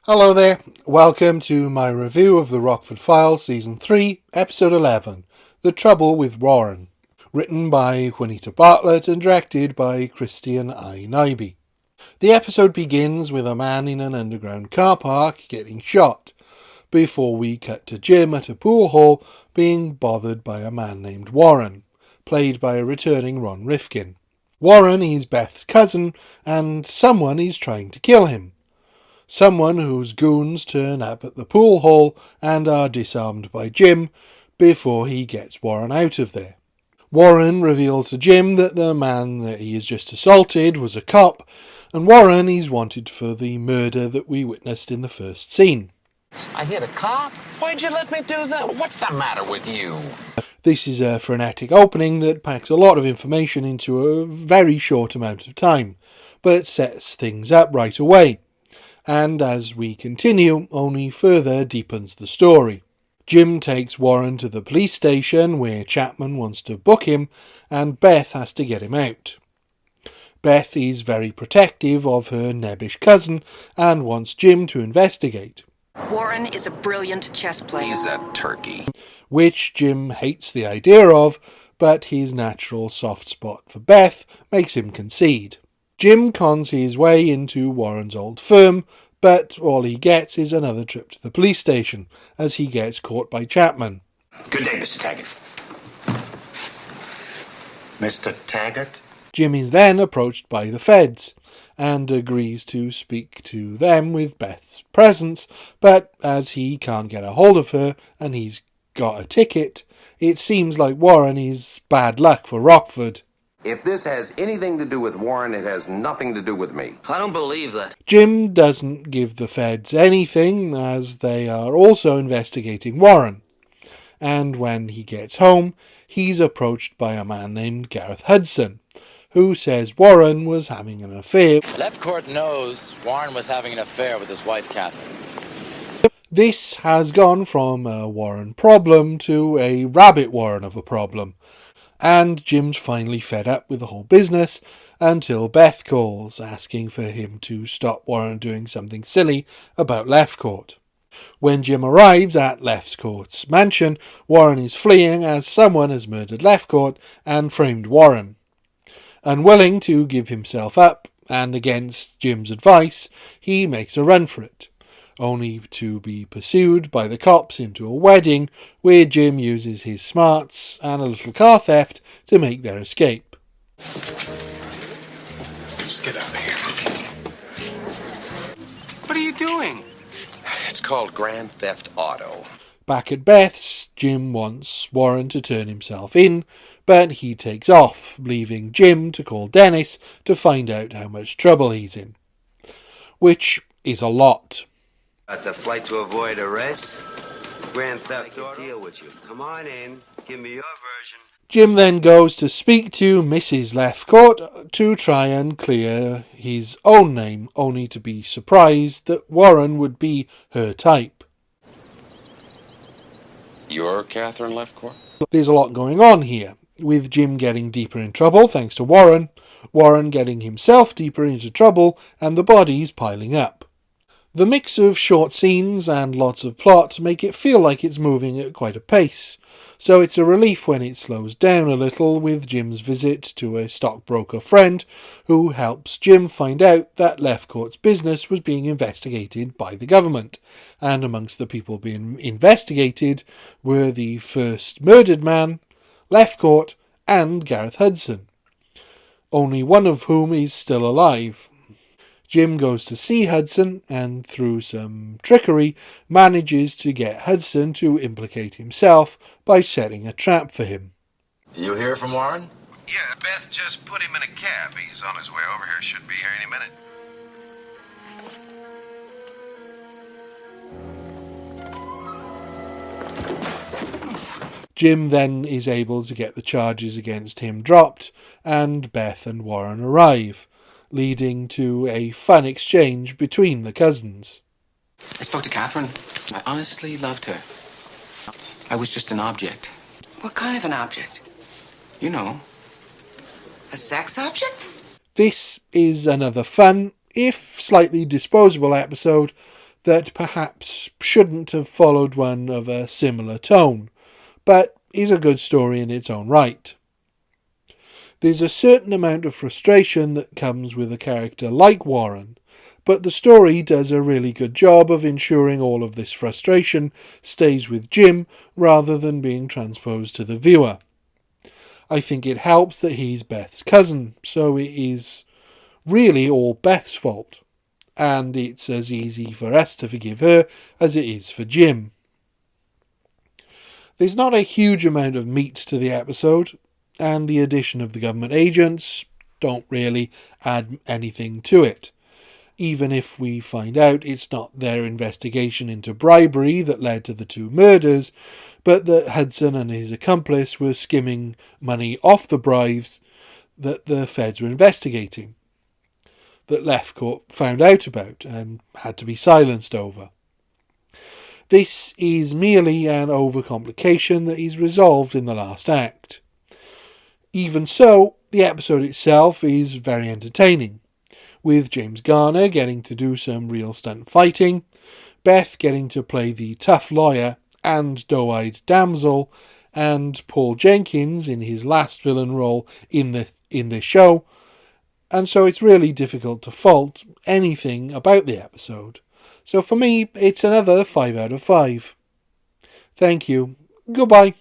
Hello there, welcome to my review of the Rockford Files Season 3, Episode 11, The Trouble with Warren, written by Juanita Bartlett and directed by Christian I. Nyby. The episode begins with a man in an underground car park getting shot, before we cut to Jim at a pool hall being bothered by a man named Warren, played by a returning Ron Rifkin. Warren is Beth's cousin, and someone is trying to kill him. Someone whose goons turn up at the pool hall and are disarmed by Jim before he gets Warren out of there. Warren reveals to Jim that the man that he has just assaulted was a cop, and Warren is wanted for the murder that we witnessed in the first scene. I hit a cop? Why'd you let me do that? What's the matter with you? This is a frenetic opening that packs a lot of information into a very short amount of time, but sets things up right away, and as we continue, only further deepens the story. Jim takes Warren to the police station where Chapman wants to book him, and Beth has to get him out. Beth is very protective of her nebbish cousin and wants Jim to investigate. Warren is a brilliant chess player. He's a turkey. Which Jim hates the idea of, but his natural soft spot for Beth makes him concede. Jim cons his way into Warren's old firm, but all he gets is another trip to the police station, as he gets caught by Chapman. Good day, Mr. Taggart. Mr. Taggart? Jim is then approached by the feds, and agrees to speak to them with Beth's presence, but as he can't get a hold of her, and he's got a ticket, it seems like Warren is bad luck for Rockford. If this has anything to do with Warren, it has nothing to do with me. I don't believe that. Jim doesn't give the feds anything, as they are also investigating Warren. And when he gets home, he's approached by a man named Gareth Hudson, who says Warren was having an affair. Left Court knows Warren was having an affair with his wife, Catherine. This has gone from a Warren problem to a Rabbit Warren of a problem, and Jim's finally fed up with the whole business until Beth calls, asking for him to stop Warren doing something silly about Left Court. When Jim arrives at Left Court's mansion, Warren is fleeing as someone has murdered Left Court and framed Warren. Unwilling to give himself up, and against Jim's advice, he makes a run for it, only to be pursued by the cops into a wedding where Jim uses his smarts and a little car theft to make their escape. Just get out of here. What are you doing? It's called Grand Theft Auto. Back at Beth's, Jim wants Warren to turn himself in, but he takes off, leaving Jim to call Dennis to find out how much trouble he's in. Which is a lot. Got the flight to avoid arrest? Grand Theft Auto? Deal with you. Come on in. Give me your version. Jim then goes to speak to Mrs. Leftcourt to try and clear his own name, only to be surprised that Warren would be her type. You're Catherine Leftcourt? There's a lot going on here, with Jim getting deeper in trouble thanks to Warren, Warren getting himself deeper into trouble, and the bodies piling up. The mix of short scenes and lots of plot make it feel like it's moving at quite a pace, so it's a relief when it slows down a little with Jim's visit to a stockbroker friend who helps Jim find out that Leftcourt's business was being investigated by the government, and amongst the people being investigated were the first murdered man, Leftcourt, and Gareth Hudson, only one of whom is still alive. Jim goes to see Hudson and, through some trickery, manages to get Hudson to implicate himself by setting a trap for him. You hear from Warren? Yeah, Beth just put him in a cab. He's on his way over here. Should be here any minute. Jim then is able to get the charges against him dropped, and Beth and Warren arrive, leading to a fun exchange between the cousins. I spoke to Catherine. I honestly loved her. I was just an object. What kind of an object? You know. A sex object? This is another fun, if slightly disposable episode that perhaps shouldn't have followed one of a similar tone, but is a good story in its own right. There's a certain amount of frustration that comes with a character like Warren, but the story does a really good job of ensuring all of this frustration stays with Jim rather than being transposed to the viewer. I think it helps that he's Beth's cousin, so it is really all Beth's fault, and it's as easy for us to forgive her as it is for Jim. There's not a huge amount of meat to the episode, and the addition of the government agents don't really add anything to it, even if we find out it's not their investigation into bribery that led to the 2 murders, but that Hudson and his accomplice were skimming money off the bribes that the feds were investigating, that Lefcourt found out about and had to be silenced over. This is merely an overcomplication that is resolved in the last act. Even so, the episode itself is very entertaining, with James Garner getting to do some real stunt fighting, Beth getting to play the tough lawyer and doe-eyed damsel, and Paul Jenkins in his last villain role in this show, and so it's really difficult to fault anything about the episode. So for me, it's another 5 out of 5. Thank you. Goodbye.